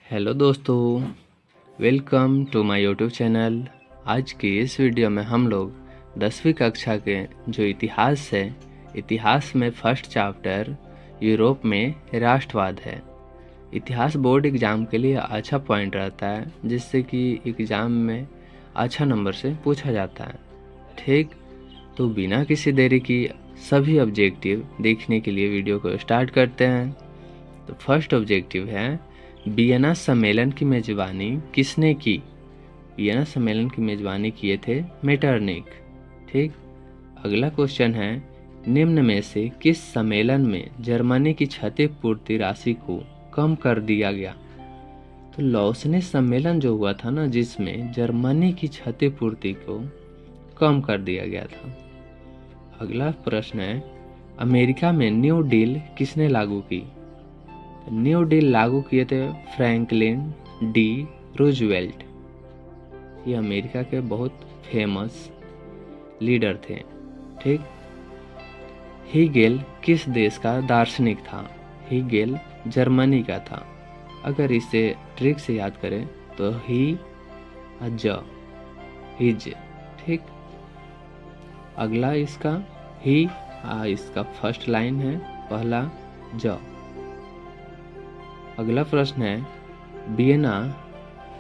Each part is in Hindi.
हेलो दोस्तों, welcome to my YouTube channel. आज की इस वीडियो में हम लोग 10वीं कक्षा के जो इतिहास है, इतिहास में फर्स्ट चैप्टर यूरोप में राष्ट्रवाद है। इतिहास बोर्ड एग्ज़ाम के लिए अच्छा पॉइंट रहता है, जिससे कि एग्ज़ाम में अच्छा नंबर से पूछा जाता है। ठीक, तो बिना किसी देरी की सभी ऑब्जेक्टिव देखने के लिए वीडियो को स्टार्ट करते हैं। तो फर्स्ट ऑब्जेक्टिव है, वियना सम्मेलन की मेजबानी किसने की? वियना सम्मेलन की मेजबानी किए थे मेटरनिख। ठीक, अगला क्वेश्चन है, निम्न में से किस सम्मेलन में जर्मनी की क्षतिपूर्ति राशि को कम कर दिया गया? तो लौसने सम्मेलन जो हुआ था ना, जिसमें जर्मनी की क्षतिपूर्ति को कम कर दिया गया था। अगला प्रश्न है, अमेरिका में न्यू डील किसने लागू की? न्यू डील लागू किए थे फ्रैंकलिन डी रूजवेल्ट। ये अमेरिका के बहुत फेमस लीडर थे। ठीक, हीगेल किस देश का दार्शनिक था? हीगेल जर्मनी का था। अगर इसे ट्रिक से याद करें तो हिज। ठीक, अगला इसका इसका फर्स्ट लाइन है पहला ज। अगला प्रश्न है, वियना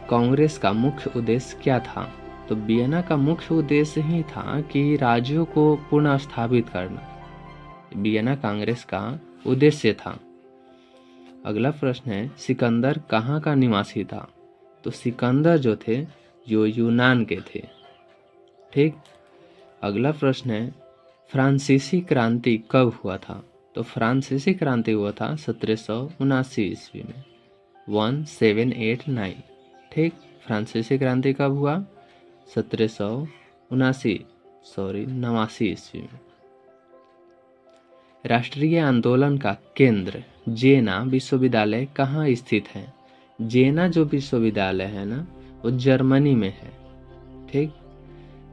कांग्रेस का मुख्य उद्देश्य क्या था? तो वियना का मुख्य उद्देश्य ही था कि राज्यों को पुनः स्थापित करना। वियना कांग्रेस का उद्देश्य था। अगला प्रश्न है, सिकंदर कहाँ का निवासी था? तो सिकंदर जो थे जो यूनान के थे। ठीक, अगला प्रश्न है, फ्रांसीसी क्रांति कब हुआ था? तो फ्रांसीसी क्रांति हुआ था 1779 ईस्वी में, 1789। ठीक, फ्रांसीसी क्रांति कब हुआ? 1789 ईस्वी में। राष्ट्रीय आंदोलन का केंद्र जेना विश्वविद्यालय कहाँ स्थित है? जेना जो विश्वविद्यालय है ना, वो जर्मनी में है। ठीक,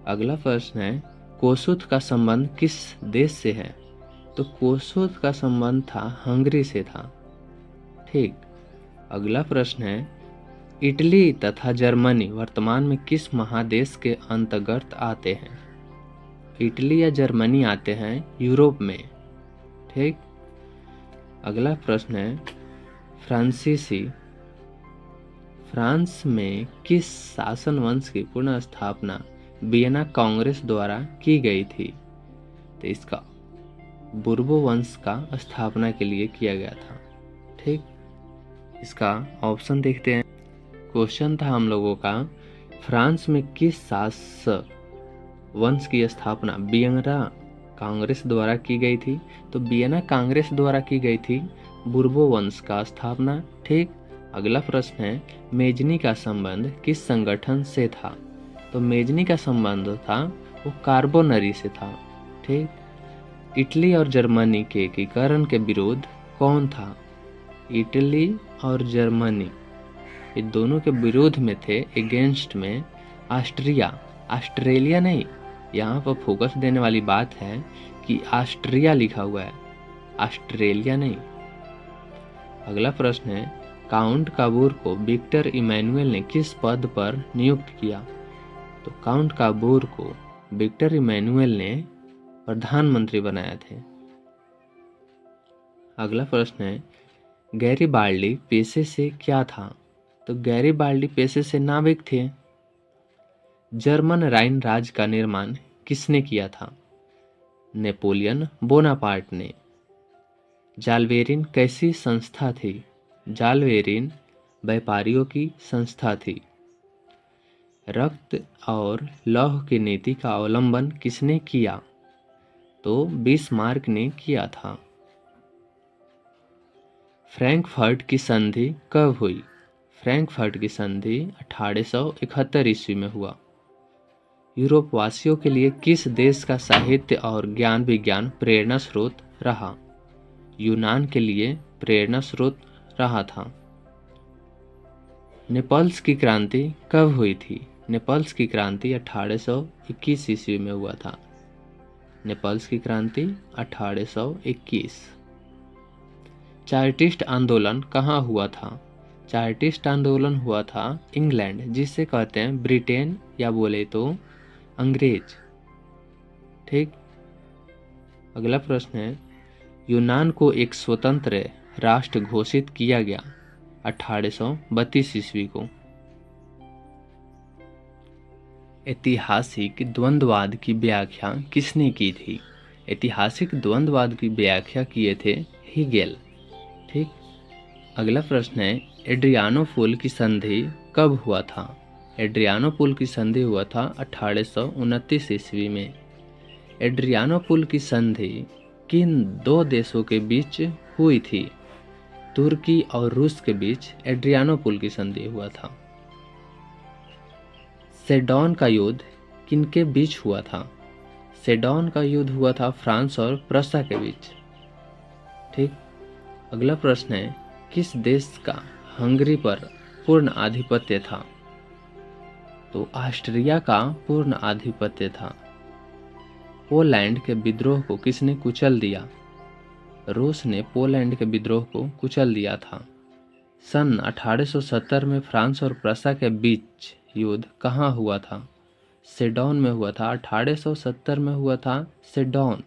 अगला प्रश्न है, कोसुत का संबंध किस देश से है? तो कोसुत का संबंध था हंगरी से था। ठीक, अगला प्रश्न है, इटली तथा जर्मनी वर्तमान में किस महादेश के अंतर्गत आते हैं? इटली या जर्मनी आते हैं यूरोप में। ठीक, अगला प्रश्न है, फ्रांस में किस शासन वंश की पुनः स्थापना वियना कांग्रेस द्वारा की गई थी? तो इसका बुर्बो वंश का स्थापना के लिए किया गया था। ठीक, इसका ऑप्शन देखते हैं। क्वेश्चन था हम लोगों का, फ्रांस में किस शासक वंश की स्थापना वियना कांग्रेस द्वारा की गई थी? तो वियना कांग्रेस द्वारा की गई थी बुर्बो वंश का स्थापना। ठीक, अगला प्रश्न है, मेजनी का संबंध किस संगठन से था? तो मेजनी का संबंध था वो कार्बोनरी से था। ठीक, इटली और जर्मनी के एकीकरण के विरोध कौन था? इटली और जर्मनी ये दोनों के विरोध में थे, अगेंस्ट में ऑस्ट्रेलिया नहीं। यहाँ पर फोकस देने वाली बात है कि ऑस्ट्रिया लिखा हुआ है, ऑस्ट्रेलिया नहीं। अगला प्रश्न है, काउंट काबूर को विक्टर इमैनुअल ने किस पद पर नियुक्त किया? तो काउंट काबूर को विक्टर इमैनुअल ने प्रधानमंत्री बनाए थे। अगला प्रश्न है, गैरिबाल्डी पेशे से क्या था? तो गैरिबाल्डी पेशे से नाविक थे। जर्मन राइन राज्य का निर्माण किसने किया था? नेपोलियन बोनापार्ट ने। जालवेरिन कैसी संस्था थी? जालवेरिन व्यापारियों की संस्था थी। रक्त और लौह की नीति का अवलंबन किसने किया? तो बिस्मार्क ने किया था। फ्रैंकफर्ट की संधि कब हुई? फ्रैंकफर्ट की संधि 1871 ईस्वी में हुआ। यूरोप वासियों के लिए किस देश का साहित्य और ज्ञान विज्ञान प्रेरणा स्रोत रहा? यूनान के लिए प्रेरणा स्रोत रहा था। नेपल्स की क्रांति कब हुई थी? नेपल्स की क्रांति 1821 ईस्वी में हुआ था। नेपल्स की क्रांति 1821। चार्टिस्ट आंदोलन कहाँ हुआ था? चार्टिस्ट आंदोलन हुआ था इंग्लैंड, जिसे कहते हैं ब्रिटेन या बोले तो अंग्रेज। ठीक। अगला प्रश्न है, यूनान को एक स्वतंत्र राष्ट्र घोषित किया गया 1832 ईस्वी को। ऐतिहासिक द्वंद्ववाद की व्याख्या किसने की थी? ऐतिहासिक द्वंद्ववाद की व्याख्या किए थे हेगेल। ठीक। अगला प्रश्न है, एड्रियानोपुल की संधि कब हुआ था? एड्रियानोपुल की संधि हुआ था 1829 ईस्वी में। एड्रियानोपुल की संधि किन दो देशों के बीच हुई थी? तुर्की और रूस के बीच एड्रियानोपुल की संधि हुआ था। सेडोन का युद्ध किनके बीच हुआ था? सेडोन का युद्ध हुआ था फ्रांस और प्रूसिया के बीच। ठीक। अगला प्रश्न है, किस देश का हंगरी पर पूर्ण आधिपत्य था? तो ऑस्ट्रिया का पूर्ण आधिपत्य था। पोलैंड के विद्रोह को किसने कुचल दिया? रूस ने पोलैंड के विद्रोह को कुचल दिया था। सन 1870 में फ्रांस और प्रूसिया के बीच युद्ध कहाँ हुआ था? सेडोन में हुआ था। 1870 में हुआ था सेडोन,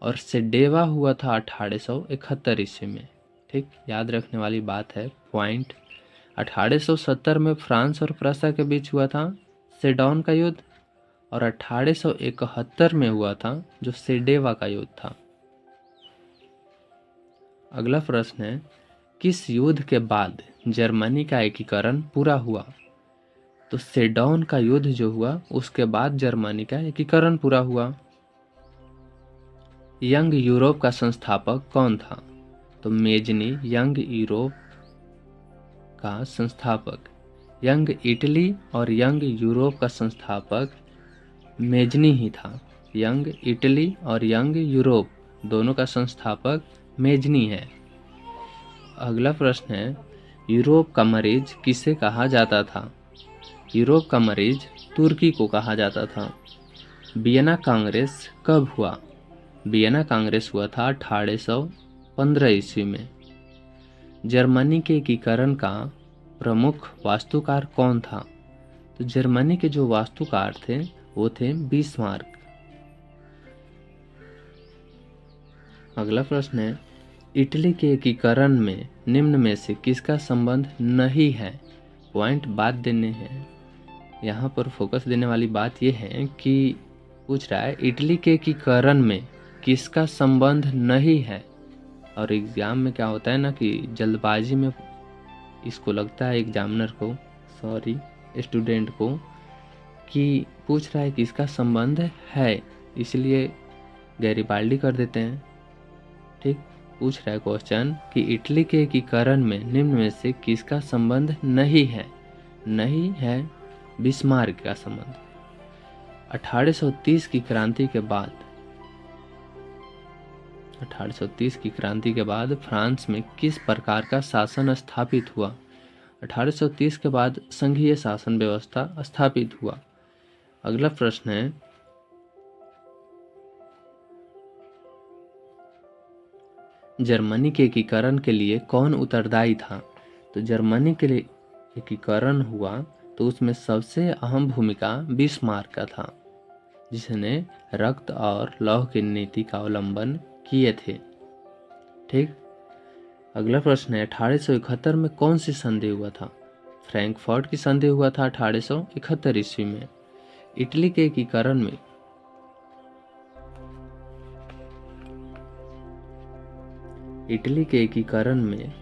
और सेडेवा हुआ था 1871 ईस्वी में। ठीक, याद रखने वाली बात है पॉइंट। 1870 में फ्रांस और प्रूसिया के बीच हुआ था सेडोन का युद्ध, और 1871 में हुआ था जो सेडेवा का युद्ध था। अगला प्रश्न है, किस युद्ध के बाद जर्मनी का एकीकरण पूरा हुआ? तो सेडोन का युद्ध जो हुआ उसके बाद जर्मनी का एकीकरण पूरा हुआ। यंग यूरोप का संस्थापक कौन था? तो मेजनी यंग यूरोप का संस्थापक। यंग इटली और यंग यूरोप का संस्थापक मेजनी ही था। यंग इटली और यंग यूरोप दोनों का संस्थापक मेजनी है। अगला प्रश्न है, यूरोप का मरीज किसे कहा जाता था? यूरोप का मरीज तुर्की को कहा जाता था। वियना कांग्रेस कब हुआ? वियना कांग्रेस हुआ था 1815 ईस्वी में। जर्मनी के एकीकरण का प्रमुख वास्तुकार कौन था? तो जर्मनी के जो वास्तुकार थे वो थे बिस्मार्क। अगला प्रश्न है, इटली के एकीकरण में निम्न में से किसका संबंध नहीं है? पॉइंट बात देने हैं। यहाँ पर फोकस देने वाली बात यह है कि पूछ रहा है इटली के एकीकरण में किसका संबंध नहीं है। और एग्जाम में क्या होता है ना कि जल्दबाजी में इसको लगता है एग्जामिनर को, स्टूडेंट को, कि पूछ रहा है कि इसका संबंध है, इसलिए गैरिबाल्डी कर देते हैं। ठीक, पूछ रहा है क्वेश्चन कि इटली के एकीकरण में निम्न में से किसका संबंध नहीं है? नहीं है बिस्मार्क का संबंध। 1830 की क्रांति के बाद 1830 की क्रांति के बाद फ्रांस में किस प्रकार का शासन स्थापित हुआ? 1830 के बाद संघीय शासन व्यवस्था स्थापित हुआ। अगला प्रश्न है, जर्मनी के एकीकरण के लिए कौन उत्तरदायी था? तो जर्मनी के लिए एकीकरण हुआ तो उसमें सबसे अहम भूमिका बिस्मार्क का था, जिसने रक्त और लौह की नीति का अवलंबन किए थे। ठीक। अगला प्रश्न है, 1871 में कौन सी संधि हुआ था? फ्रैंकफर्ट की संधि हुआ था 1871 ईस्वी में। इटली के एकीकरण में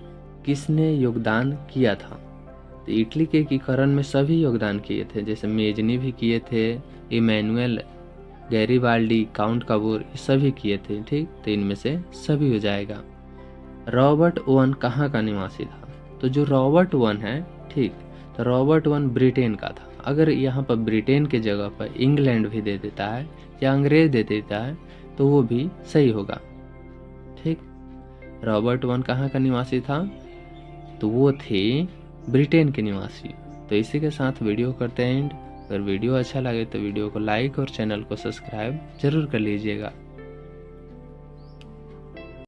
किसने योगदान किया था? तो इटली के एकीकरण में सभी योगदान किए थे, जैसे मेजनी भी किए थे, इमैनुअल, गैरिबाल्डी, काउंट काबूर, सभी किए थे। ठीक, तो इनमें से सभी हो जाएगा। रॉबर्ट ओवन कहाँ का निवासी था? तो जो रॉबर्ट ओवन है, ठीक, तो रॉबर्ट ओवन ब्रिटेन का था। अगर यहाँ पर ब्रिटेन के जगह पर इंग्लैंड भी दे देता है या अंग्रेज दे देता है तो वो भी सही होगा। ठीक, रॉबर्ट ओवन कहाँ का निवासी था? तो वो थे ब्रिटेन के निवासी। तो इसी के साथ वीडियो करते हैं एंड। अगर वीडियो अच्छा लगे तो वीडियो को लाइक और चैनल को सब्सक्राइब जरूर कर लीजिएगा।